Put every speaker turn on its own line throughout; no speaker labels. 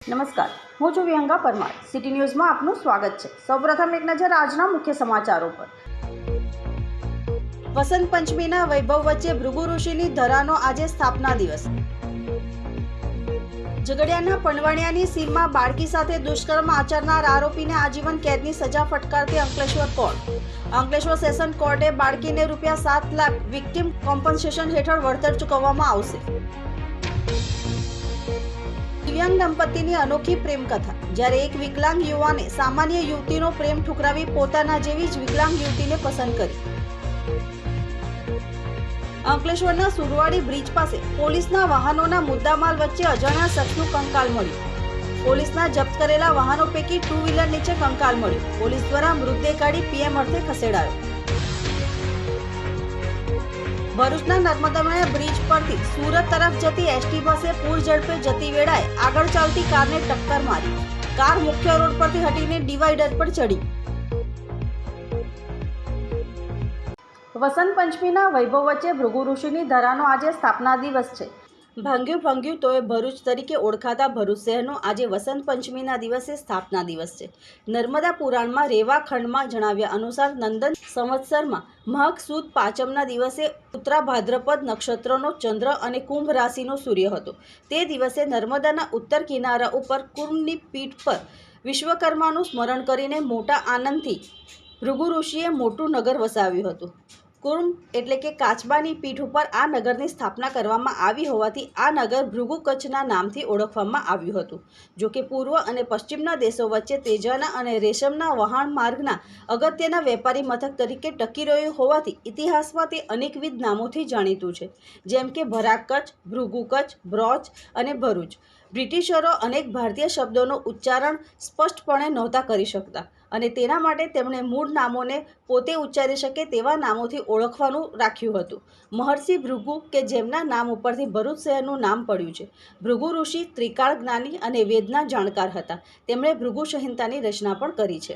નમસ્કાર, હું છું વિહંગા પરમાર. સિટી ન્યૂઝમાં આપનું સ્વાગત છે. સૌપ્રથમ એક નજર આજના મુખ્ય સમાચારો પર. વસંત પંચમીના વૈભવ વચ્ચે ભૃગુ ઋષિની ધરાનો આજે સ્થાપના દિવસ. ઝઘડિયાના પંડવાણિયાની સીમમાં બાળકી સાથે દુષ્કર્મ આચરનાર આરોપીને આજીવન કેદની સજા ફટકારતી અંકલેશ્વર કોર્ટ. અંકલેશ્વર સેશન કોર્ટે બાળકીને ₹7 લાખ વિક્ટિમ કોમ્પન્સેશન હેઠળ વળતર ચૂકવવામાં આવશે. દિવ્યાંગ દંપતીની અનોખી પ્રેમ કથા. જ્યારે એક વિકલાંગ યુવાને સામાન્ય યુવતીનો પ્રેમ ઠુકરાવી પોતાના જેવી જ વિકલાંગ યુવતીને પસંદ કરી. અંકલેશ્વરના સુરવાડી બ્રિજ પાસે પોલીસના વાહનોના મુદ્દામાલ વચ્ચે અજાણ્યા શખ્સનું કંકાલ મળ્યું. પોલીસના જપ્ત કરેલા વાહનો પૈકી 2 વ્હીલર નીચે કંકાલ મળ્યું. પોલીસ દ્વારા મૃતદેહ કાઢી પીએમ અર્થે ખસેડાયો. ભરૂચના નર્મદામણા બ્રિજ પરથી સુરત તરફ જતી એસટી બસે પૂર ઝડપે જતી વેળાએ આગળ ચાલતી કારને ટક્કર મારી. કાર મુખ્ય રોડ પરથી હટીને ડિવાઈડર પર ચડી. વસંત પંચમીના વૈભવ વચ્ચે ભૃગુ ઋષિની ધરાનો આજે સ્થાપના દિવસ છે. ભાંગ્યું તોય ભરૂચ તરીકે ઓળખાતા ભરૂચ શહેરનો આજે વસંત પંચમીના દિવસે સ્થાપના દિવસ છે. નર્મદા પુરાણમાં રેવા ખંડમાં જણાવ્યા અનુસાર નંદન સંવત્સરમાં મહક સુદ પાંચમના દિવસે ઉત્તરા ભાદ્રપદ નક્ષત્રનો ચંદ્ર અને કુંભ રાશિનો સૂર્ય હતો. તે દિવસે નર્મદાના ઉત્તર કિનારા ઉપર કુર્મની પીઠ પર વિશ્વકર્માનું સ્મરણ કરીને મોટા આનંદથી ભૃગુ ઋષિએ મોટું નગર વસાવ્યું હતું. કુર્મ એટલે કે કાચબાની પીઠ ઉપર આ નગરની સ્થાપના કરવામાં આવી હોવાથી આ નગર ભૃગુ કચ્છના નામથી ઓળખવામાં આવ્યું હતું. જો કે પૂર્વ અને પશ્ચિમના દેશો વચ્ચે તેજાના અને રેશમના વહાણ માર્ગના અગત્યના વેપારી મથક તરીકે ટકી રહ્યું હોવાથી ઇતિહાસમાં તે અનેકવિધ નામોથી જાણીતું છે, જેમ કે ભરાક કચ્છ, ભૃગુ કચ્છ, બ્રોચ અને ભરૂચ. બ્રિટિશરો અનેક ભારતીય શબ્દોનું ઉચ્ચારણ સ્પષ્ટપણે નહોતા કરી શકતા અને તેના માટે તેમણે મૂળ નામોને પોતે ઉચ્ચારી શકે તેવા નામોથી ઓળખવાનું રાખ્યું હતું. મહર્ષિ ભૃગુ કે જેમના નામ ઉપરથી ભરૂચ શહેરનું નામ પડ્યું છે. ભૃગુ ઋષિ ત્રિકાળ જ્ઞાની અને વેદના જાણકાર હતા. તેમણે ભૃગુ સંહિતાની રચના પણ કરી છે.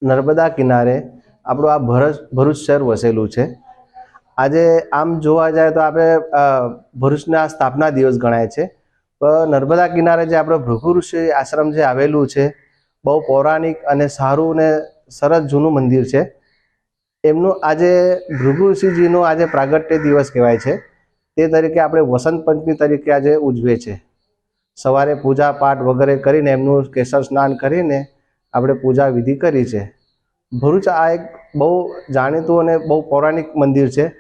નર્મદા કિનારે આપણું આ ભરૂચ શહેર વસેલું છે. આજે આમ જોવા જાય તો આપણે ભરૂચના સ્થાપના દિવસ ગણાય છે. નર્મદા કિનારે જે આપણો ભૃગુ ઋષિ આશ્રમ જે આવેલું છે, બહુ પૌરાણિક અને સારું ને સરસ જૂનું મંદિર છે. એમનું આજે ભૃગુ ઋષિજીનો આજે પ્રાગટ્ય દિવસ કહેવાય છે. તે તરીકે આપણે વસંત પંચમી તરીકે આજે ઉજવે છે. સવારે પૂજા પાઠ વગેરે કરીને એમનું કેસર સ્નાન કરીને આપણે પૂજા વિધિ કરી છે. ભરૂચ આ એક બહુ જાણીતું અને બહુ પૌરાણિક મંદિર છે.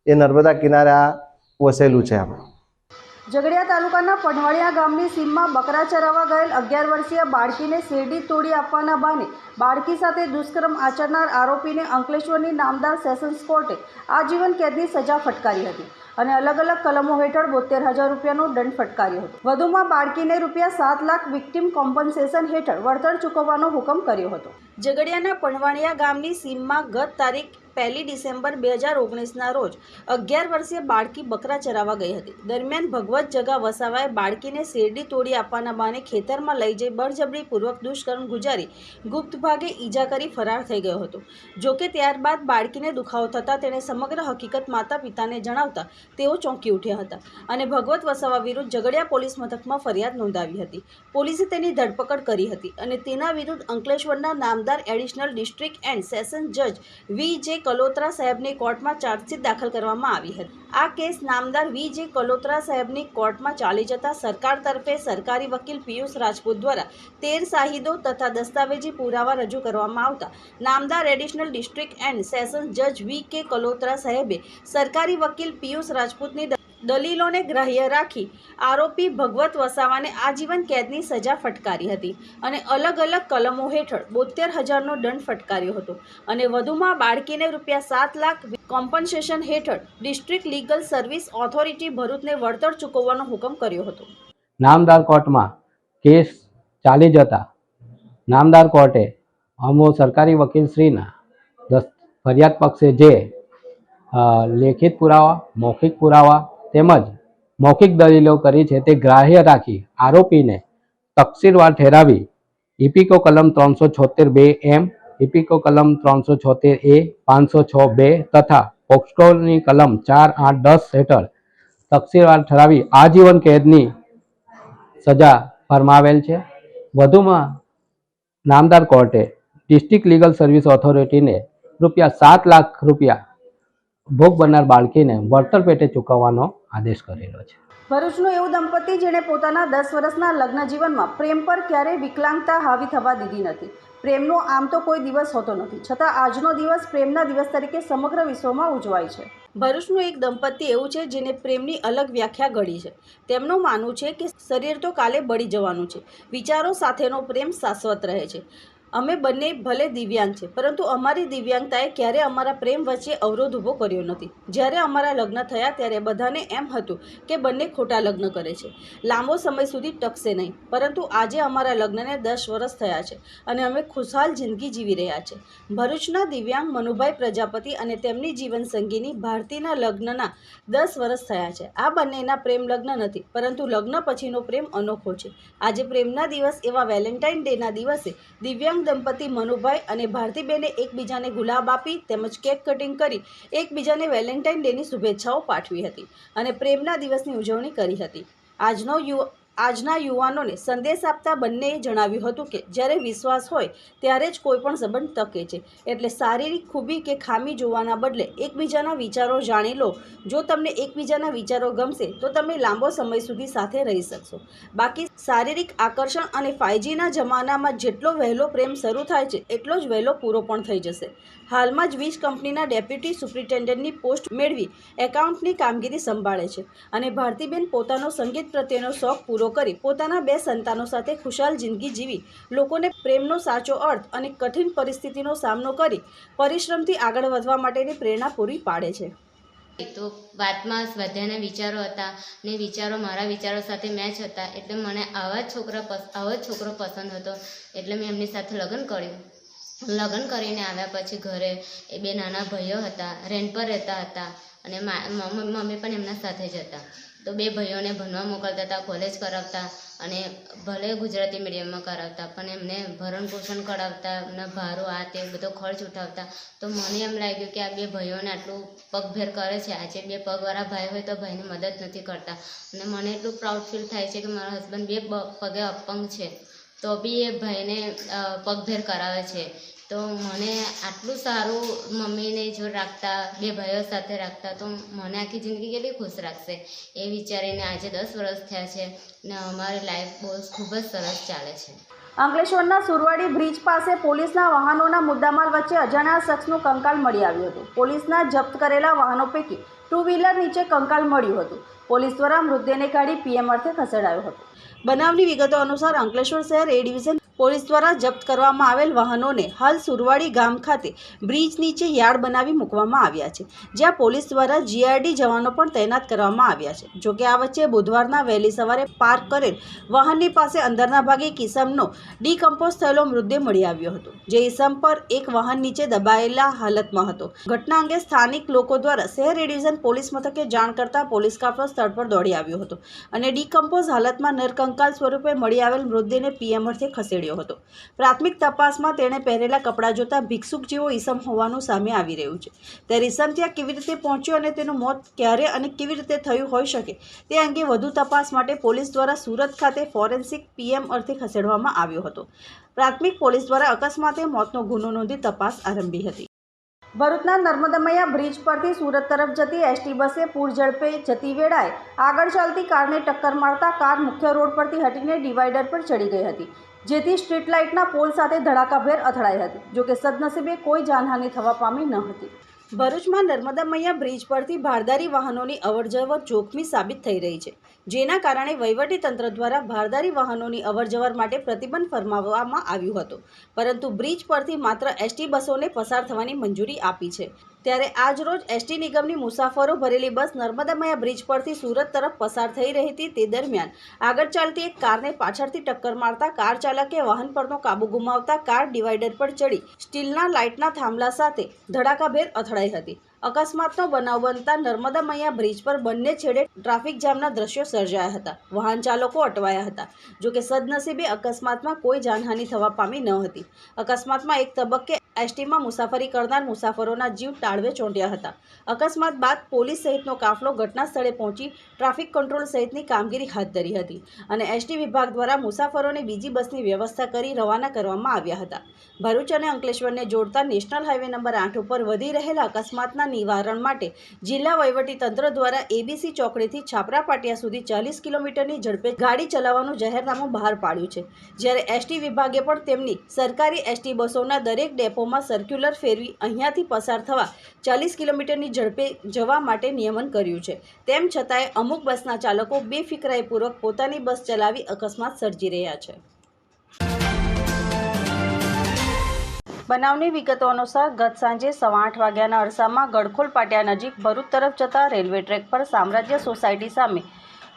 એ નર્મદા કિનારે આ વસેલું છે. આપણે
ઝઘડિયા તાલુકાના પંડવાણિયા ગામની સીમમાં બકરા ચરાવવા ગયેલ 11 વર્ષીય બાળકીને શેરડી તોડી આપવાના બહાને બાળકી સાથે દુષ્કર્મ આચરનાર આરોપીને અંકલેશ્વરની નામદાર સેશન્સ કોર્ટે આજીવન કેદની સજા ફટકારી હતી અને અલગ અલગ કલમો હેઠળ 72,000 રૂપિયાનો દંડ ફટકાર્યો હતો. વધુમાં બાળકીને ₹7 લાખ વિક્ટિમ કોમ્પન્સેશન હેઠળ વળતર ચૂકવવાનો હુકમ કર્યો હતો. ઝઘડિયાના પંડવાણિયા ગામની સીમમાં ગત તારીખ 1 ડિસેમ્બર 2019ના રોજ 11 વર્ષીય બાળકી બકરા ચરાવવા ગઈ હતી. દરમિયાન ભગવત જગા વસાવાએ બાળકીને શેરડી તોડી આપવાના બહાને ખેતરમાં લઈ જઈ બળજબરીપૂર્વક દુષ્કર્મ ગુજારી ગુપ્ત ભાગે ઈજા કરી ફરાર થઈ ગયો હતો. જોકે ત્યારબાદ બાળકીને દુખાવો થતાં તેણે સમગ્ર હકીકત માતા પિતાને જણાવતા તેઓ ચોંકી ઉઠ્યા હતા અને ભગવત વસાવા વિરુદ્ધ ઝઘડિયા પોલીસ મથકમાં ફરિયાદ નોંધાવી હતી. પોલીસે તેની ધરપકડ કરી હતી અને તેના વિરુદ્ધ અંકલેશ્વરના નામદાર એડિશનલ ડિસ્ટ્રિક્ટ એન્ડ સેશન જજ V.J. કલોત્રા સાહેબની કોર્ટમાં ચાર્જશીટ દાખલ કરવામાં આવી હતી. આ કેસ નામદાર V.J. કલોત્રા સાહેબની કોર્ટમાં ચાલી જતા સરકાર તરફે સરકારી વકીલ પિયુષ રાજપૂત દ્વારા 13 શાહીદો તથા દસ્તાવેજી પુરાવા રજૂ કરવામાં આવતા નામદાર એડિશનલ ડિસ્ટ્રિક્ટ એન્ડ સેશન જજ V.K. કલોત્રા સાહેબે સરકારી વકીલ પિયુષ રાજપૂતની દલીલોને ગ્રાહ્ય રાખી આરોપી ભગવત વસાવાને આજીવન કેદની સજા ફટકારી હતી અને અલગ અલગ કલમો હેઠળ 72,000નો દંડ ફટકાર્યો હતો અને વધુમાં બાળકીને ₹7 લાખ કોમ્પન્સેશન હેઠળ ડિસ્ટ્રિક્ટ લીગલ સર્વિસ ઓથોરિટી ભરૂચને વળતર ચૂકવવાનો હુકમ કર્યો હતો.
નામદાર કોર્ટમાં કેસ ચાલી જતા નામદાર કોર્ટે અમો સરકારી વકીલશ્રીના ફરિયાદ પક્ષે જે લેખિત પુરાવા, મૌખિક પુરાવા તેમજ મૌખિક દલીલો કરી છે તે ગ્રાહ્ય રાખી આરોપીને તકસીરવાર ઠેરાવી ઇપીકો કલમ 376(2)M, ઇપીકો કલમ 376(A), 506(2) તથા પોક્સોની કલમ 4, 8, 10 હેઠળ તકસીરવાર ઠરાવી આજીવન કેદની સજા ફરમાવેલ છે. વધુમાં નામદાર કોર્ટે ડિસ્ટ્રિક્ટ લીગલ સર્વિસ ઓથોરિટીને ₹7 લાખ ભોગ બનનાર બાળકીને વળતર પેટે ચૂકવવાનો આદેશ કરેલો છે.
ભરૂચનું એવું દંપતી જેણે પોતાના 10 વર્ષના લગ્ન જીવનમાં પ્રેમ પર ક્યારેય વિકલાંગતા હાવી થવા દીધી નથી. પ્રેમનો આમ તો કોઈ દિવસ હોતો નથી, છતાં આજનો દિવસ પ્રેમના દિવસ તરીકે સમગ્ર વિશ્વમાં ઉજવાય છે. ભરૂચનું એક દંપતી એવું છે જેને પ્રેમની અલગ વ્યાખ્યા ઘડી છે. તેમનું માનવું છે કે શરીર તો કાલે બળી જવાનું છે, વિચારો સાથેનો પ્રેમ શાશ્વત રહે છે. અમે બંને ભલે દિવ્યાંગ છે, પરંતુ અમારી દિવ્યાંગતાએ ક્યારેય અમારા પ્રેમ વચ્ચે અવરોધ ઊભો કર્યો નથી. જ્યારે અમારા લગ્ન થયા ત્યારે બધાને એમ હતું કે બંને ખોટા લગ્ન કરે છે, લાંબો સમય સુધી ટકશે નહીં. પરંતુ આજે અમારા લગ્નને 10 વર્ષ થયા છે અને અમે ખુશહાલ જિંદગી જીવી રહ્યા છે. ભરૂચના દિવ્યાંગ મનુભાઈ પ્રજાપતિ અને તેમની જીવનસંગીની ભારતીના લગ્નના 10 વર્ષ થયા છે. આ બંનેના પ્રેમ લગ્ન નથી, પરંતુ લગ્ન પછીનો પ્રેમ અનોખો છે. આજે પ્રેમના દિવસ એવા વેલેન્ટાઇન ડેના દિવસે દિવ્યાંગ દંપતી મનુભાઈ અને ભારતીબેને એકબીજાને ગુલાબ આપી તેમજ કેક કટિંગ કરી એકબીજાને વેલેન્ટાઇન ડેની શુભેચ્છાઓ પાઠવી હતી અને પ્રેમના દિવસની ઉજવણી કરી હતી. આજના યુવાનોને સંદેશ આપતા બંનેએ જણાવ્યું હતું કે જ્યારે વિશ્વાસ હોય ત્યારે જ કોઈ પણ સંબંધ ટકે છે. એટલે શારીરિક ખૂબી કે ખામી જોવાના બદલે એકબીજાના વિચારો જાણી લો. જો તમને એકબીજાના વિચારો ગમશે તો તમે લાંબો સમય સુધી સાથે રહી શકશો. બાકી શારીરિક આકર્ષણ અને 5Gના જમાનામાં જેટલો વહેલો પ્રેમ શરૂ થાય છે એટલો જ વહેલો પૂરો પણ થઈ જશે. હાલમાં જ વીજ કંપનીના ડેપ્યુટી સુપ્રિન્ટેન્ડન્ટની પોસ્ટ મેળવી એકાઉન્ટની કામગીરી સંભાળે છે અને ભારતીબેન પોતાનો સંગીત પ્રત્યેનો શોખ પૂરો કરી પોતાના 2 સંતાનો સાથે ખુશાલ જિંદગી જીવી લોકોને પ્રેમનો સાચો અર્થ અને કઠિન પરિસ્થિતિનો સામનો કરી પરિશ્રમથી આગળ વધવા માટેની પ્રેરણા પૂરી પાડે છે.
તો વાતમાં સ્વાધ્યાયના વિચારો હતા ને વિચારો મારા વિચારો સાથે મેચ હતા, એટલે મને આવો જ છોકરો પસંદ હતો. એટલે મેં એમની સાથે લગ્ન કર્યું. લગ્ન કરીને આવ્યા પછી ઘરે એ 2 નાના ભાઈઓ હતા, રેન્ટ પર રહેતા હતા અને મમ્મી પણ એમના સાથે જ હતા. તો 2 ભાઈઓને ભણવા મોકલતા હતા, કોલેજ કરાવતા અને ભલે ગુજરાતી મીડિયમમાં કરાવતા પણ એમને ભરણ પોષણ કરાવતા, એમના ભારો આ તે બધો ખર્ચ ઉઠાવતા. તો મને એમ લાગ્યું કે આ 2 ભાઈઓને આટલું પગભેર કરે છે. આજે 2 પગવાળા ભાઈ હોય તો ભાઈની મદદ નથી કરતા અને મને એટલું પ્રાઉડ ફીલ થાય છે કે મારા હસબન્ડ 2 પગે અપંગ છે તો બી એ ભાઈને પગભેર કરાવે છે. તો મને આટલું સારું મમ્મીને જો રાખતા, 2 ભાઈઓ સાથે રાખતા તો મને આખી જિંદગી કેટલી ખુશ રાખશે એ વિચારીને આજે 10 વર્ષ થયા છે ને અમારી લાઈફ બહુ ખૂબ જ સરસ ચાલે છે.
અંકલેશ્વરના સુરવાડી બ્રિજ પાસે પોલીસના વાહનોના મુદ્દામાલ વચ્ચે અજાણ્યા શખ્સનું કંકાલ મળી આવ્યું હતું. પોલીસના જપ્ત કરેલા વાહનો પૈકી 2 વ્હીલર નીચે કંકાલ મળ્યું હતું. પોલીસ દ્વારા મૃતદેહને કાઢી પીએમ અર્થે ખસેડાયો હતો. બનાવની વિગતો અનુસાર અંકલેશ્વર શહેર એ ડિવિઝન પોલીસ દ્વારા જપ્ત કરવામાં આવેલ વાહનોને હાલ સુરવાડી ગામ ખાતે બ્રિજ નીચે યાર્ડ બનાવી મૂકવામાં આવ્યા છે, જ્યાં પોલીસ દ્વારા GRD જવાનો પણ તૈનાત કરવામાં આવ્યા છે. જોકે આ વચ્ચે બુધવારના વહેલી સવારે પાર્ક કરેલ વાહનની પાસે અંદરના ભાગે એક ઈસમનો ડીકમ્પોઝ થયેલો મૃતદેહ મળી આવ્યો હતો, જે ઈસમ પર એક વાહન નીચે દબાયેલા હાલતમાં હતો. ઘટના અંગે સ્થાનિક લોકો દ્વારા શહેર એ ડિવિઝન પોલીસ મથકે જાણ કરતા પોલીસ કાફલો સ્થળ પર દોડી આવ્યો હતો અને ડીકમ્પોઝ હાલતમાં નરકંકાલ સ્વરૂપે મળી આવેલ મૃતદેહને પીએમ અર્થે ખસેડ્યો હતો. પ્રાથમિક તપાસમાં તેણે પહેરેલા કપડાં જોતા ભિક્ષુક જેવો ઈસમ હોવાનું સામે આવી રહ્યું છે. ત્યારે ઈસમ ત્યાં કેવી રીતે પહોંચ્યો અને તેનું મોત ક્યારે અને કેવી રીતે થયું હોઈ શકે તે અંગે વધુ તપાસ માટે પોલીસ દ્વારા સુરત ખાતે ફોરેન્સિક પીએમ અર્થે ખસેડવામાં આવ્યો હતો. પ્રાથમિક પોલીસ દ્વારા અકસ્માતે મોતનો ગુનો નોંધી તપાસ આરંભી હતી. ભરૂચના નર્મદામૈયા બ્રિજ પરથી સુરત તરફ જતી એસટી બસે પૂર ઝડપે જતી વેળાએ આગળ ચાલતી કારને ટક્કર મારતા કાર મુખ્ય રોડ પરથી હટીને ડિવાઈડર પર ચડી ગઈ હતી, જેથી સ્ટ્રીટ લાઇટના પોલ સાથે ધડાકાભેર અથડાઈ હતી. જોકે સદનસીબે કોઈ જાનહાનિ થવા પામી ન હતી. ભરૂચમાં નર્મદામૈયા બ્રિજ પરથી ભારદારી વાહનોની અવરજવર જોખમી સાબિત થઈ રહી છે, જેના કારણે વહીવટીતંત્ર દ્વારા ભારદારી વાહનોની અવરજવર માટે પ્રતિબંધ ફરમાવવામાં આવ્યું હતું, પરંતુ બ્રિજ પરથી માત્ર એસટી બસોને પસાર થવાની મંજૂરી આપી છે. ત્યારે આજરોજ એસટી નિગમની મુસાફરો ભરેલી બસ નર્મદામૈયા બ્રિજ પરથી સુરત તરફ પસાર થઈ રહી હતી. તે દરમિયાન આગળ ચાલતી એક કારને પાછળથી ટક્કર મારતા કાર ચાલકે વાહન પરનો કાબુ ગુમાવતા કાર ડિવાઈડર પર ચડી સ્ટીલના લાઇટના થાંભલા સાથે ધડાકાભેર અથડાઈ હતી. અકસ્માતનો બનાવ બનતા નર્મદામૈયા બ્રિજ પર બંને છેડે ટ્રાફિક જામના દ્રશ્યો સર્જાયા હતા. વાહન ચાલકો અટવાયા હતા. જોકે સદનસીબે અકસ્માતમાં કોઈ જાનહાનિ થવા પામી ન હતી. અકસ્માતમાં એક તબક્કે એસટીમાં મુસાફરી કરનાર મુસાફરોના જીવ તાળવે ચોંટ્યા હતા. અકસ્માત બાદ પોલીસ સહિતનો કાફલો ઘટના સ્થળે પહોંચી ટ્રાફિક કંટ્રોલ સહિતની કામગીરી હાથ ધરી હતી અને એસટી વિભાગ દ્વારા મુસાફરોને બીજી બસની વ્યવસ્થા કરી રવાના કરવામાં આવ્યા હતા. ભરૂચ અને અંકલેશ્વરને જોડતા નેશનલ હાઈવે નંબર 8 ઉપર વધી રહેલા અકસ્માતના નિવારણ માટે જિલ્લા વહીવટીતંત્ર દ્વારા એબીસી ચોકડીથી છાપરા પાટિયા સુધી 40 કિલોમીટરની ઝડપે ગાડી ચલાવવાનું જાહેરનામું બહાર પાડ્યું છે. જ્યારે એસટી વિભાગે પણ તેમની સરકારી એસટી બસોના દરેક ડેપોમાં સર્ક્યુલર ફેરવી અહીંયાથી પસાર થવા 40 કિલોમીટરની ઝડપે જવા માટે નિયમન કર્યું છે. તેમ છતાંય અમુક બસના ચાલકો બેફિકરાઈપૂર્વક પોતાની બસ ચલાવી અકસ્માત સર્જી રહ્યા છે. બનાવની વિગતો અનુસાર ગત સાંજે 8:15 વાગ્યાના અરસામાં ગડખોલ પાટિયા નજીક ભરૂચ તરફ જતા રેલવે ટ્રેક પર સામ્રાજ્ય સોસાયટી સામે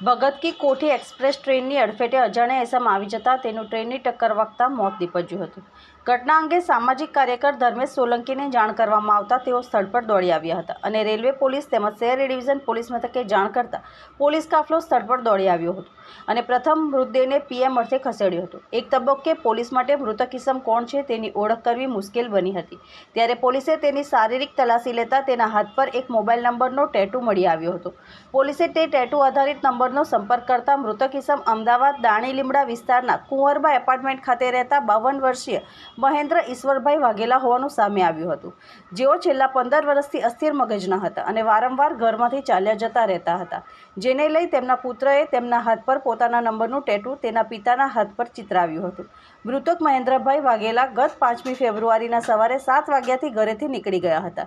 ભગત કી કોઠી એક્સપ્રેસ ટ્રેનની અડફેટે અજાણ્યા એસમ આવી જતા તેનું ટ્રેનની ટક્કર વાગતા મોત નીપજ્યું હતું. ઘટના અંગે સામાજિક કાર્યકર ધર્મેશ સોલંકીને જાણ કરવામાં આવતા તેઓ સ્થળ પર દોડી આવ્યા હતા અને રેલવે પોલીસ તેમજ શહેર ડિવિઝન પોલીસ મથકે જાણ કરતા પોલીસ કાફલો સ્થળ પર દોડી આવ્યો હતો અને પ્રથમ મૃતદેહને પીએમ અર્થે ખસેડ્યો હતો. એક તબક્કે પોલીસ માટે મૃતક ઇસમ કોણ છે તેની ઓળખ કરવી મુશ્કેલ બની હતી. ત્યારે પોલીસે તેની શારીરિક તલાશી લેતા તેના હાથ પર એક મોબાઈલ નંબરનો ટેટુ મળી આવ્યો હતો. પોલીસે તે ટેટુ આધારિત નંબરનો સંપર્ક કરતા મૃતક ઇસમ અમદાવાદ દાણી લીમડા વિસ્તારના કુંવરબા એપાર્ટમેન્ટ ખાતે રહેતા 52 વર્ષીય મહેન્દ્ર ઈશ્વરભાઈ વાઘેલા હોવાનું સામે આવ્યું હતું. જેઓ છેલ્લા 15 વર્ષથી અસ્થિર મગજના હતા અને વારંવાર ઘરમાંથી ચાલ્યા જતા રહેતા હતા, જેને લઈ તેમના પુત્રએ તેમના હાથ પર પોતાના નંબરનું ટેટુ તેના પિતાના હાથ પર ચિતરાવ્યું હતું. મૃતક મહેન્દ્રભાઈ વાઘેલા ગત 5મી ફેબ્રુઆરીના સવારે 7 વાગ્યાથી ઘરેથી નીકળી ગયા હતા,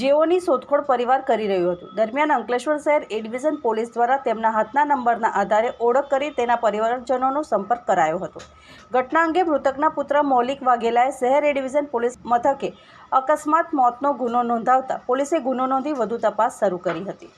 જેઓની શોધખોળ પરિવાર કરી રહ્યું હતું. દરમિયાન અંકલેશ્વર શહેર એ ડિવિઝન પોલીસ દ્વારા તેમના હાથના નંબરના આધારે ઓળખ કરી તેના પરિવારજનોનો સંપર્ક કરાયો હતો. ઘટના અંગે મૃતકના પુત્ર મૌલિક વાઘેલાએ શહેર એ ડિવિઝન પોલીસ મથકે અકસ્માત મોતનો ગુનો નોંધાવતા પોલીસે ગુનો નોંધી વધુ તપાસ શરૂ કરી હતી.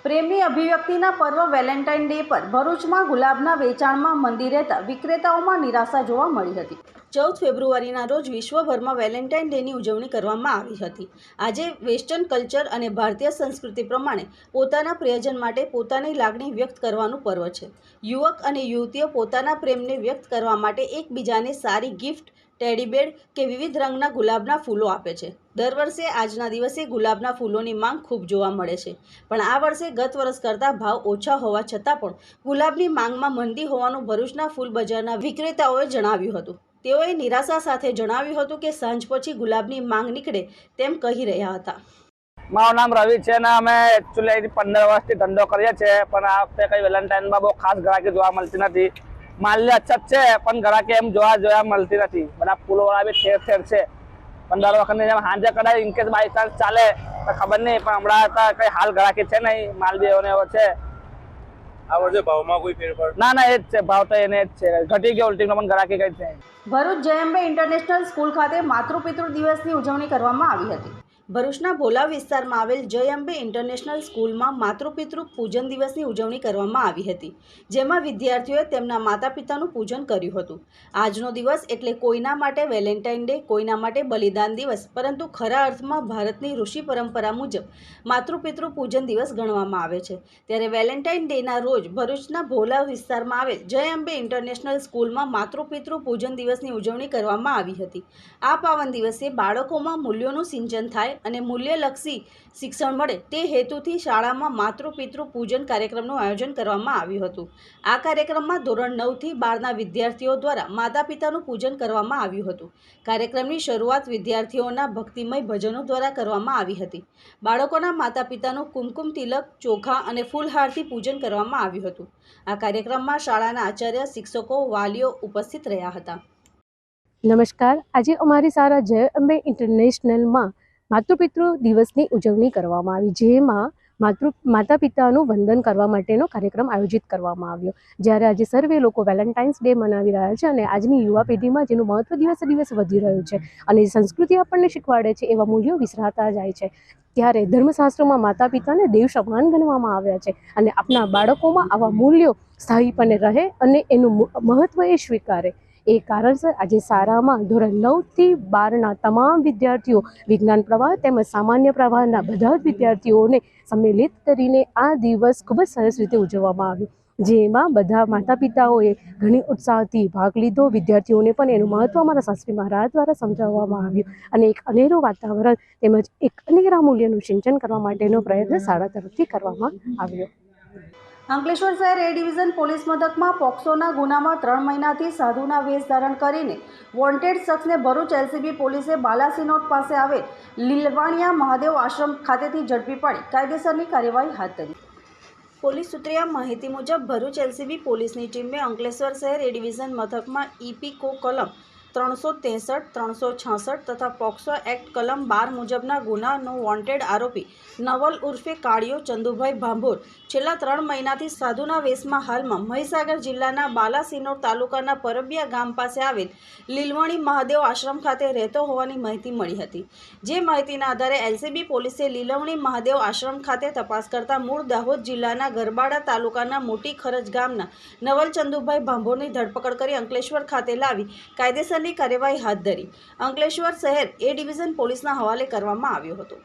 પ્રેમની અભિવ્યક્તિના પર્વ વેલેન્ટાઇન ડે પર ભરૂચમાં ગુલાબના વેચાણમાં મંદી રહેતા વિક્રેતાઓમાં નિરાશા જોવા મળી હતી. 14 ફેબ્રુઆરીના રોજ વિશ્વભરમાં વેલેન્ટાઇન ડેની ઉજવણી કરવામાં આવી હતી. આજે વેસ્ટર્ન કલ્ચર અને ભારતીય સંસ્કૃતિ પ્રમાણે પોતાના પ્રિયજન માટે પોતાની લાગણી વ્યક્ત કરવાનું પર્વ છે. યુવક અને યુવતીઓ પોતાના પ્રેમને વ્યક્ત કરવા માટે એકબીજાને સારી ગિફ્ટ, ટેડીબેર કે વિવિધ રંગના ગુલાબના ફૂલો આપે છે. દર વર્ષે આજના દિવસે ગુલાબના ફૂલોની માંગ ખૂબ જોવા મળે છે, પણ આ વર્ષે ગત વર્ષ કરતાં ભાવ ઓછા હોવા છતાં પણ ગુલાબની માંગમાં મંદી હોવાનું ભરૂચના ફૂલ બજારના વિક્રેતાઓએ જણાવ્યું હતું. તેઓએ નિરાશા સાથે જણાવ્યું હતું કે સાંજ પછી ગુલાબની માંગ નીકળે તેમ કહી રહ્યા હતા.
મારું નામ રવિ છે ને અમે એકચ્યુઅલી 15 વર્ષથી ધંધો કરીએ છીએ, પણ આ વખતે કંઈ વેલેન્ટાઇનમાં બહુ ખાસ ગ્રાહકી જોવા મળતી નથી. માલની અછત છે પણ ગ્રાહકી એમ જોવા મળતી નથી. બધા ફૂલોવાળા બી ઠેર ઠેર છે, પણ દર વખતની જેમ સાંજે કદાચ ઇનકેસ બાય ચાન્સ ચાલે તો ખબર નહીં, પણ હમણાં કંઈ હાલ ગ્રાહકી છે નહીં. માલ બી એવો છે.
આ વર્ષે ભાવમાં કોઈ ફેરફાર?
ના એ જ છે, ભાવ તો એને જ છે. ઘટી ગયો ઉલટીનો, પણ ગ્રાહકી કંઈ છે.
ભરૂચ જયંબે ઇન્ટરનેશનલ સ્કૂલ ખાતે માતૃપિતૃ દિવસની ઉજવણી કરવામાં આવી હતી. ભરૂચના ભોલા વિસ્તારમાં આવેલ જયંબે ઇન્ટરનેશનલ સ્કૂલમાં માતૃપિતૃ પૂજન દિવસની ઉજવણી કરવામાં આવી હતી, જેમાં વિદ્યાર્થીઓએ તેમના માતા પિતાનું પૂજન કર્યું હતું. આજનો દિવસ એટલે કોઈના માટે વેલેન્ટાઇન ડે, કોઈના માટે બલિદાન દિવસ, પરંતુ ખરા અર્થમાં ભારતની ઋષિ પરંપરા મુજબ માતૃપિતૃ પૂજન દિવસ ગણવામાં આવે છે. ત્યારે વેલેન્ટાઇન ડેના રોજ ભરૂચના ભોલા વિસ્તારમાં આવેલ જયંબે ઇન્ટરનેશનલ સ્કૂલમાં માતૃપિતૃ પૂજન દિવસની ઉજવણી કરવામાં આવી હતી. આ પાવન દિવસે બાળકોમાં મૂલ્યોનું સિંચન થાય અને મૂલ્યલક્ષી શિક્ષણ મળે તે હેતુથી શાળામાં માતૃપિતૃ પૂજન કાર્યક્રમનું આયોજન કરવામાં આવ્યું હતું. આ કાર્યક્રમમાં ધોરણ 9 થી 12ના વિદ્યાર્થીઓ દ્વારા માતા પિતાનું પૂજન કરવામાં આવ્યું હતું. કાર્યક્રમની શરૂઆત વિદ્યાર્થીઓના ભક્તિમય ભજનો દ્વારા કરવામાં આવી હતી. બાળકોના માતા પિતાનું કુમકુમ તિલક, ચોખા અને ફૂલહારથી પૂજન કરવામાં આવ્યું હતું. આ કાર્યક્રમમાં શાળાના આચાર્ય, શિક્ષકો, વાલીઓ ઉપસ્થિત રહ્યા હતા.
નમસ્કાર. આજે અમારી શાળા જયંબે ઇન્ટરનેશનલમાં માતૃપિતૃ દિવસની ઉજવણી કરવામાં આવી, જેમાં માતા પિતાનું વંદન કરવા માટેનો કાર્યક્રમ આયોજિત કરવામાં આવ્યો. જ્યારે આજે સર્વે લોકો વેલેન્ટાઇન્સ ડે મનાવી રહ્યા છે અને આજની યુવા પેઢીમાં જેનું મહત્વ દિવસે દિવસ વધી રહ્યું છે અને સંસ્કૃતિ આપણને શીખવાડે છે એવા મૂલ્યો વિસરાતા જાય છે, ત્યારે ધર્મશાસ્ત્રોમાં માતા પિતાને દેવ સમાન ગણવામાં આવ્યા છે અને આપણા બાળકોમાં આવા મૂલ્યો સ્થાયીપણે રહે અને એનું મહત્વ એ સ્વીકારે. એ કારણસર આજે શાળામાં ધોરણ 9 થી 12ના તમામ વિદ્યાર્થીઓ વિજ્ઞાન પ્રવાહ તેમજ સામાન્ય પ્રવાહના બધા જ વિદ્યાર્થીઓને સંમેલિત કરીને આ દિવસ ખૂબ જ સરસ રીતે ઉજવવામાં આવ્યો. જેમાં બધા માતા પિતાઓએ ઘણી ઉત્સાહથી ભાગ લીધો. વિદ્યાર્થીઓને પણ એનું મહત્ત્વ મારા શાસ્ત્રી મહારાજ દ્વારા સમજાવવામાં આવ્યું અને એક અનેરું વાતાવરણ તેમજ એક અનેરા મૂલ્યનું સિંચન કરવા માટેનો પ્રયત્ન શાળા તરફથી કરવામાં આવ્યો.
અંકલેશ્વર શહેર એ ડિવિઝન પોલીસ મથકમાં પોક્સોના ગુનામાં 3 મહિનાથી સાધુના વેશ ધારણ કરીને વોન્ટેડ શખ્સને ભરૂચ એલસીબી પોલીસે બાલાસિનોર પાસે આવેલ લીલવાણિયા મહાદેવ આશ્રમ ખાતેથી ઝડપી પાડી કાયદેસરની કાર્યવાહી હાથ ધરી. પોલીસ સૂત્રીય માહિતી મુજબ ભરૂચ એલસીબી પોલીસની ટીમે અંકલેશ્વર શહેર એ ડિવિઝન મથકમાં ઇપીકો કલમ 363, 366 તથા પોક્સો એક્ટ કલમ 12 મુજબના ગુનાનો વોન્ટેડ આરોપી નવલ ઉર્ફે કાળિયો ચંદુભાઈ ભાંભોર છેલ્લા 3 મહિનાથી સાધુના વેશમાં હાલમાં મહીસાગર જિલ્લાના બાલાસિનોર તાલુકાના પરબિયા ગામ પાસે આવેલ લીલવાણી મહાદેવ આશ્રમ ખાતે રહેતો હોવાની માહિતી મળી હતી. જે માહિતીના આધારે એલસીબી પોલીસે લીલવણી મહાદેવ આશ્રમ ખાતે તપાસ કરતા મૂળ દાહોદ જિલ્લાના ગરબાડા તાલુકાના મોટી ખરજ ગામના નવલ ચંદુભાઈ ભાંભોરની ધરપકડ કરી અંકલેશ્વર ખાતે લાવી કાયદેસરની કાર્યવાહી હાથ ધરી અંકલેશ્વર શહેર એ ડિવિઝન પોલીસના હવાલે કરવામાં આવ્યો હતો.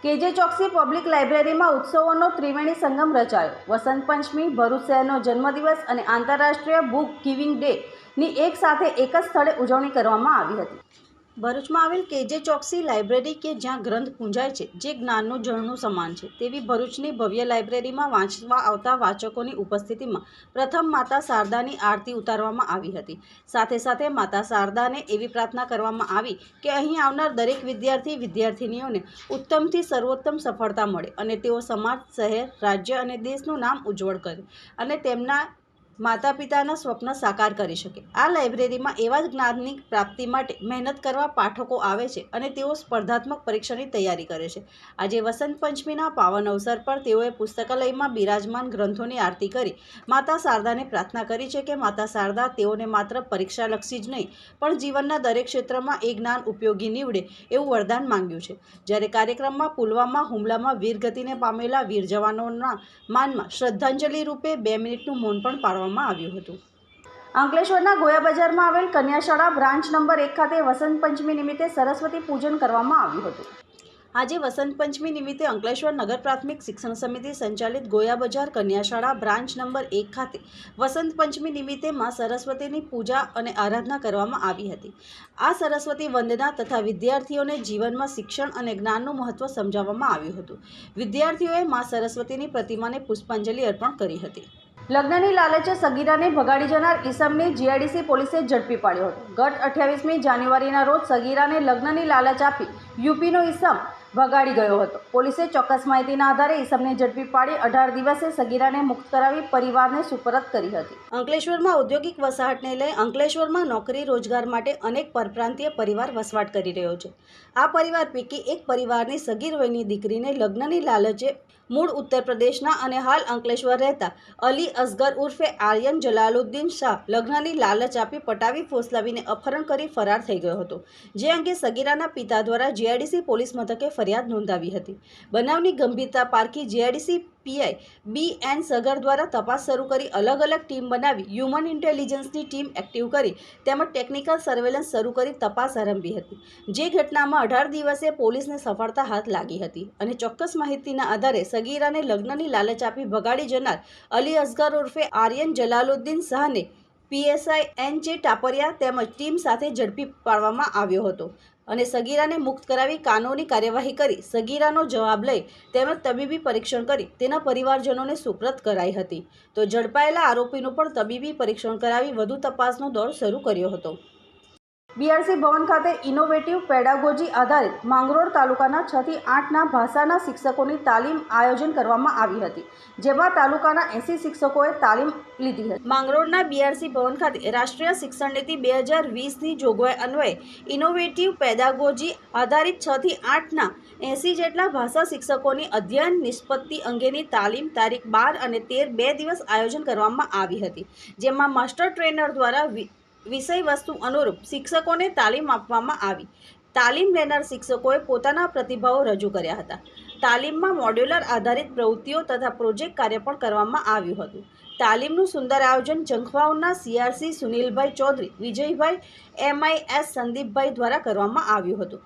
કેજે ચોકસી પબ્લિક લાઇબ્રેરીમાં ઉત્સવોનો ત્રિવેણી સંગમ રચાયો. વસંત પંચમી, ભરૂચ શહેરનો જન્મદિવસ અને આંતરરાષ્ટ્રીય બુક ગિવિંગ ડેની એક સાથે એક જ સ્થળે ઉજવણી કરવામાં આવી હતી. ભરૂચમાં આવેલ કેજે ચોકસી લાઇબ્રેરી કે જ્યાં ગ્રંથ પૂંજાય છે, જે જ્ઞાનનું ઝરણું સમાન છે, તેવી ભરૂચની ભવ્ય લાઇબ્રેરીમાં વાંચવા આવતા વાચકોની ઉપસ્થિતિમાં પ્રથમ માતા શારદાની આરતી ઉતારવામાં આવી હતી. સાથે સાથે માતા શારદાને એવી પ્રાર્થના કરવામાં આવી કે અહીં આવનાર દરેક વિદ્યાર્થીનીઓને ઉત્તમથી સર્વોત્તમ સફળતા મળે અને તેઓ સમાજ, શહેર, રાજ્ય અને દેશનું નામ ઉજ્જવળ કરે અને તેમના માતા પિતાના સ્વપ્ન સાકાર કરી શકે. આ લાઇબ્રેરીમાં એવા જ જ્ઞાનની પ્રાપ્તિ માટે મહેનત કરવા પાઠકો આવે છે અને તેઓ સ્પર્ધાત્મક પરીક્ષાની તૈયારી કરે છે. આજે વસંત પંચમીના પાવન અવસર પર તેઓએ પુસ્તકાલયમાં બિરાજમાન ગ્રંથોની આરતી કરી માતા શારદાને પ્રાર્થના કરી છે કે માતા શારદા તેઓને માત્ર પરીક્ષાલક્ષી જ નહીં પણ જીવનના દરેક ક્ષેત્રમાં એ જ્ઞાન ઉપયોગી નીવડે એવું વરદાન માંગ્યું છે. જ્યારે કાર્યક્રમમાં પુલવામા હુમલામાં વીરગતિને પામેલા વીર જવાનોના માનમાં શ્રદ્ધાંજલિ રૂપે 2 મિનિટનું મૌન પણ પાળવામાં આવ્યું હતું. અંકલેશ્વરના ગોયા બજારમાં આવેલ કન્યાશાળા બ્રાન્ચ નંબર 1 ખાતે વસંત પંચમી નિમિત્તે સરસ્વતી પૂજન કરવામાં આવ્યું હતું. આજે વસંત પંચમી નિમિત્તે અંકલેશ્વર નગર પ્રાથમિક શિક્ષણ સમિતિ સંચાલિત ગોયા બજાર કન્યાશાળા બ્રાન્ચ નંબર 1 ખાતે વસંત પંચમી નિમિત્તે માં સરસ્વતીની પૂજા અને આરાધના કરવામાં આવી હતી. આ સરસ્વતી વંદના તથા વિદ્યાર્થીઓને જીવનમાં શિક્ષણ અને જ્ઞાનનું મહત્વ સમજાવવામાં આવ્યું હતું. વિદ્યાર્થીઓએ માં સરસ્વતીની પ્રતિમાને પુષ્પાંજલિ અર્પણ કરી હતી. લગ્નની લાલચે સગીરાને ભગાડી જનાર ઈસમને જીઆઈડીસી પોલીસે ઝડપી પાડ્યો હતો. ગત 28મી જાન્યુઆરીના રોજ સગીરાને લગ્નની લાલચ આપી યુપીનો ઈસમ ભગાડી ગયો હતો. પોલીસે ચોક્કસ માહિતીના આધારે ઈસમને ઝડપી પાડી 18 દિવસે સગીરાને મુક્ત કરાવી પરિવારને સુપરત કરી હતી. અંકલેશ્વરમાં ઔદ્યોગિક વસાહતને લઈ અંકલેશ્વરમાં નોકરી રોજગાર માટે અનેક પરપ્રાંતીય પરિવાર વસવાટ કરી રહ્યો છે. આ પરિવાર પૈકી એક પરિવારની સગીર વયની દીકરીને લગ્નની લાલચે મૂળ ઉત્તર પ્રદેશના અને હાલ અંકલેશ્વર રહેતા અલી અસગર ઉર્ફે આર્યન જલાલુદ્દીન શાહ લગ્નની લાલચ આપી પટાવી ફોસલાવીને અપહરણ કરી ફરાર થઈ ગયો હતો. જે અંગે સગીરાના પિતા દ્વારા જીઆઈડીસી પોલીસ મથકે ફરિયાદ નોંધાવી હતી. બનાવની ગંભીરતા પારખી જીઆઈડીસી પીઆઈ BN સગર દ્વારા તપાસ શરૂ કરી અલગ અલગ ટીમ બનાવી હ્યુમન ઇન્ટેલિજન્સની ટીમ એક્ટિવ કરી તેમજ ટેકનિકલ સર્વેલન્સ શરૂ કરી તપાસ આરંભી હતી. જે ઘટનામાં 18 દિવસે પોલીસને સફળતા હાથ લાગી હતી અને ચોક્કસ માહિતીના આધારે સગીરાને લગ્નની લાલચ આપી ભગાડી જનાર અલી અસગર ઉર્ફે આર્યન જલાલુદ્દીન શાહને PSI NJ ટાપરિયા તેમજ ટીમ સાથે ઝડપી પાડવામાં આવ્યો હતો અને સગીરાને મુક્ત કરાવી કાનૂની કાર્યવાહી કરી સગીરાનો જવાબ લઈ તેમજ તબીબી પરીક્ષણ કરી તેના પરિવારજનોને સુપ્રત કરાઈ હતી. તો ઝડપાયેલા આરોપીનું પણ તબીબી પરીક્ષણ કરાવી વધુ તપાસનો દોર શરૂ કર્યો હતો. BRC ભવન ખાતે ઇનોવેટિવ પેડાગોજી આધારિત માંગરોળ તાલુકાના 6 થી 8ના ભાષાના શિક્ષકોની તાલીમ આયોજન કરવામાં આવી હતી. જેમાં તાલુકાના 80 શિક્ષકોએ તાલીમ લીધી હતી. માંગરોળના BRC ભવન ખાતે રાષ્ટ્રીય શિક્ષણ નીતિ 2020ની જોગવાઈ અન્વયે ઇનોવેટિવ પેડાગોજી આધારિત 6 થી 8ના 80 જેટલા ભાષા શિક્ષકોની અધ્યયન નિષ્પત્તિ અંગેની તાલીમ તારીખ 12 અને 13 2 દિવસ આયોજન કરવામાં આવી હતી. જેમાં માસ્ટર ટ્રેનર દ્વારા વિષય વસ્તુ અનુરૂપ શિક્ષકોને તાલીમ આપવામાં આવી. તાલીમ લેનાર શિક્ષકોએ પોતાના પ્રતિભાવો રજૂ કર્યા હતા. તાલીમમાં મોડ્યુલર આધારિત પ્રવૃત્તિઓ તથા પ્રોજેક્ટ કાર્ય પણ કરવામાં આવ્યું હતું. તાલીમનું સુંદર આયોજન જંખવાઉના CRC સુનિલભાઈ ચૌધરી, વિજયભાઈ MIS સંદીપભાઈ દ્વારા કરવામાં આવ્યું હતું.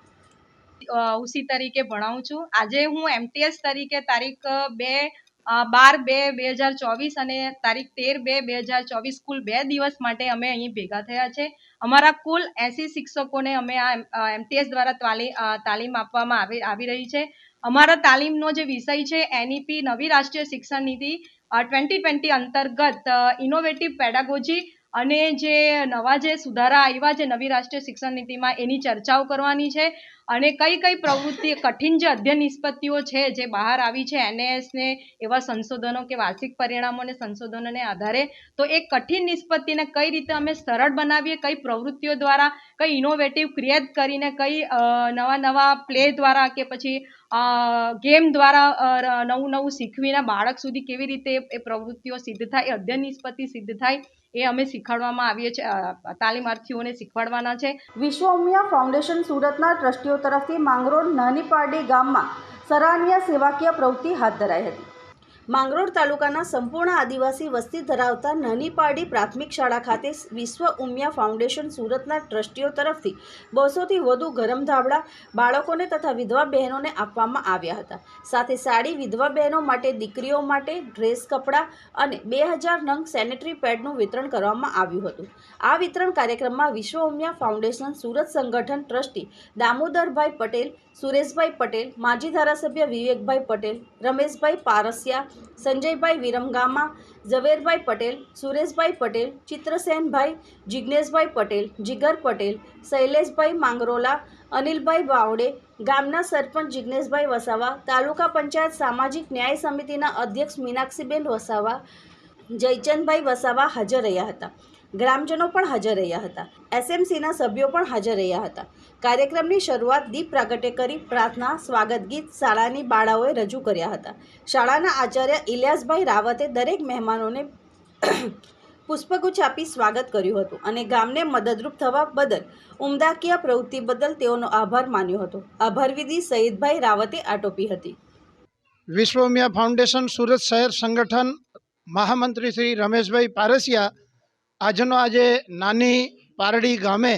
ઉસી તરીકે ભણાવું છું. આજે હું MTS તરીકે તારીખ 2 12/2/2024 અને તારીખ 13/2/2024 કુલ 2 દિવસ માટે અમે અહીં ભેગા થયા છે. અમારા કુલ 80 શિક્ષકોને અમે આ MTS દ્વારા તાલીમ આપવામાં આવી રહી છે. અમારા તાલીમનો જે વિષય છે NEP નવી રાષ્ટ્રીય શિક્ષણ નીતિ 2020 અંતર્ગત ઇનોવેટિવ પેડાગોજી અને જે નવા જે સુધારા આવ્યા છે નવી રાષ્ટ્રીય શિક્ષણ નીતિમાં એની ચર્ચાઓ કરવાની છે અને કઈ પ્રવૃત્તિ કઠિન જે અધ્યયન નિષ્પત્તિઓ છે જે બહાર આવી છે NAS ને એવા સંશોધનો કે વાર્ષિક પરિણામો અને સંશોધનોને આધારે તો એ કઠિન નિષ્પત્તિને કઈ રીતે અમે સરળ બનાવીએ, કઈ પ્રવૃત્તિઓ દ્વારા, કઈ ઇનોવેટિવ ક્રિએટ કરીને, કઈ નવા પ્લે દ્વારા કે પછી ગેમ દ્વારા નવું શીખવીને બાળક સુધી કેવી રીતે એ પ્રવૃત્તિઓ સિદ્ધ થાય, એ અધ્યયન નિષ્પત્તિ સિદ્ધ થાય એ અમે શીખવાડવામાં આવીએ છીએ, તાલીમાર્થીઓને શીખવાડવાના છે.
વિશ્વ ઉમિયા ફાઉન્ડેશન સુરતના ટ્રસ્ટીઓ તરફથી માંગરોળ નાની પારડી ગામમાં સરાહનીય સેવાકીય પ્રવૃત્તિ હાથ ધરાઈ હતી. માંગરોળ તાલુકાના સંપૂર્ણ આદિવાસી વસ્તી ધરાવતા નાની પારડી પ્રાથમિક શાળા ખાતે વિશ્વ ઉમિયા ફાઉન્ડેશન સુરતના ટ્રસ્ટીઓ તરફથી 200થી વધુ ગરમ ધાબળા બાળકોને તથા વિધવા બહેનોને આપવામાં આવ્યા હતા. સાથે સાડી, વિધવા બહેનો માટે, દીકરીઓ માટે ડ્રેસ, કપડાં અને 2000 નંગ સેનેટરી પેડનું વિતરણ કરવામાં આવ્યું હતું. આ વિતરણ કાર્યક્રમમાં વિશ્વ ઉમિયા ફાઉન્ડેશન સુરત સંગઠન ટ્રસ્ટી દામોદરભાઈ પટેલ, સુરેશભાઈ પટેલ, માજી ધારાસભ્ય વિવેકભાઈ પટેલ, રમેશભાઈ પારસિયા, સંજયભાઈ વિરમગામા, ઝવેરભાઈ પટેલ, સુરેશભાઈ પટેલ, ચિત્રસેનભાઈ, જિજ્ઞેશભાઈ પટેલ, જીગર પટેલ, શૈલેષભાઈ માંગરોલા, અનિલભાઈ બાવડે, ગામના સરપંચ જિજ્ઞેશભાઈ વસાવા, તાલુકા પંચાયત સામાજિક ન્યાય સમિતિના અધ્યક્ષ મીનાક્ષીબેન વસાવા, જયચંદભાઈ વસાવા હાજર રહ્યા હતા. ગ્રામજનો પણ હાજર રહ્યા હતા. SMCના સભ્યો પણ હાજર રહ્યા હતા. કાર્યક્રમની શરૂઆત દીપ પ્રાગટ્ય કરી પ્રાર્થના, સ્વાગત ગીત શાળાની બાળાઓએ રજૂ કર્યા હતા. શાળાના આચાર્ય ઇલિયાસભાઈ રાવતે દરેક મહેમાનોને પુષ્પગુચ્છ આપી સ્વાગત કર્યું હતું અને ગામને મદદરૂપ થવા બદલ ઉમદાકીય પ્રવૃત્તિ બદલ તેઓનો આભાર માન્યો હતો. આભાર વિધિ સઈદભાઈ રાવતે આટોપી હતી.
વિશ્વ ઉમિયા ફાઉન્ડેશન સુરત શહેર સંગઠન મહામંત્રી શ્રી રમેશભાઈ પારસિયા આજે નાની પારડી ગામે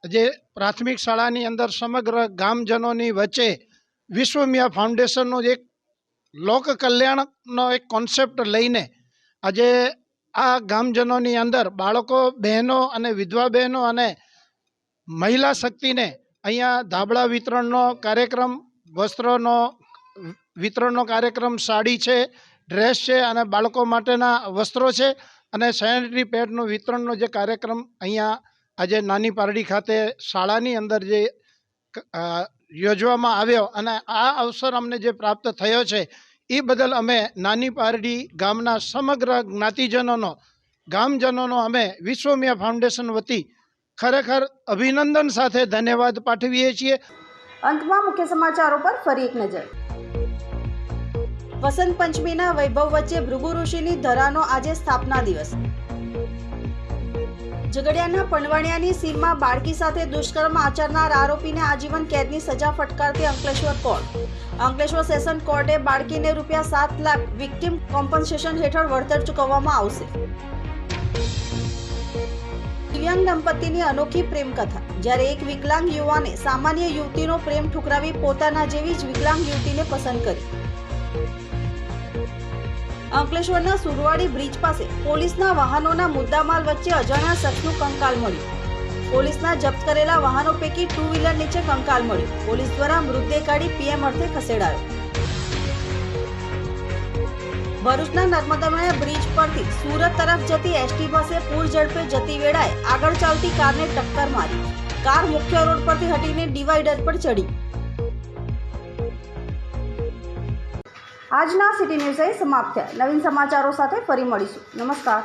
જે પ્રાથમિક શાળાની અંદર સમગ્ર ગામજનોની વચ્ચે વિશ્વ ઉમિયા ફાઉન્ડેશનનો એક લોક કલ્યાણનો એક કોન્સેપ્ટ લઈને આજે આ ગામજનોની અંદર બાળકો, બહેનો અને વિધવા બહેનો અને મહિલા શક્તિને અહીંયા ધાબળા વિતરણનો કાર્યક્રમ, વસ્ત્રોનો વિતરણનો કાર્યક્રમ, સાડી છે, ડ્રેસ છે અને બાળકો માટેના વસ્ત્રો છે અને સેનેટરી પેડનું વિતરણનો જે કાર્યક્રમ અહીંયા આજે નાની પારડી ખાતે શાળાની અંદર જે યોજવામાં આવ્યો અને આ અવસર અમને જે પ્રાપ્ત થયો છે એ બદલ અમે નાની પારડી ગામના સમગ્ર ગામજનોનો અમે વિશ્વ ઉમિયા ફાઉન્ડેશન વતી ખરેખર અભિનંદન સાથે ધન્યવાદ પાઠવીએ છીએ.
અંતમાં મુખ્ય સમાચારો પર ફરી એક નજર. વસંત પંચમીના વૈભવ વચ્ચે ભૃગુ ઋષિની ધરાનો આજે સ્થાપના દિવસ. ઝઘડિયાના પંડવાણિયાની સીમમાં બાળકી સાથે દુષ્કર્મ આચરનાર આરોપીને આજીવન કેદની સજા ફટકારતી અંકલેશ્વર કોર્ટ. અંકલેશ્વર સેશન કોર્ટે બાળકીને ₹7 લાખ વિક્ટિમ કોમ્પન્સેશન હેઠળ વળતર ચૂકવવામાં આવશે. દિવ્યાંગ દંપતીની અનોખી પ્રેમ કથા. જ્યારે એક વિકલાંગ યુવાને સામાન્ય યુવતીનો પ્રેમ ઠુકરાવી પોતાના જેવી જ વિકલાંગ યુવતીને પસંદ કરી. અંકલેશ્વરના સુરવાડી બ્રિજ પાસે પોલીસના વાહનોના મુદ્દામાલ વચ્ચે અજાણ્યા શખ્સનું કંકાલ મળ્યું. પોલીસના જપ્ત કરેલા વાહનો પૈકી 2 વ્હીલર નીચે કંકાલ મળ્યું. પોલીસ દ્વારા મૃતદેહ કાઢી PM અર્થે ખસેડાયો. ભરૂચના નર્મદામણા બ્રિજ પરથી સુરત તરફ જતી ST બસે પૂર ઝડપે જતી વેળાએ આગળ ચાલતી કારને ટક્કર મારી. કાર મુખ્ય રોડ પરથી હટીને ડિવાઈડર પર ચડી. આજના સિટી ન્યૂઝ સમાપ્ત થયા. નવીન સમાચારો સાથે ફરી મળીશું. નમસ્કાર.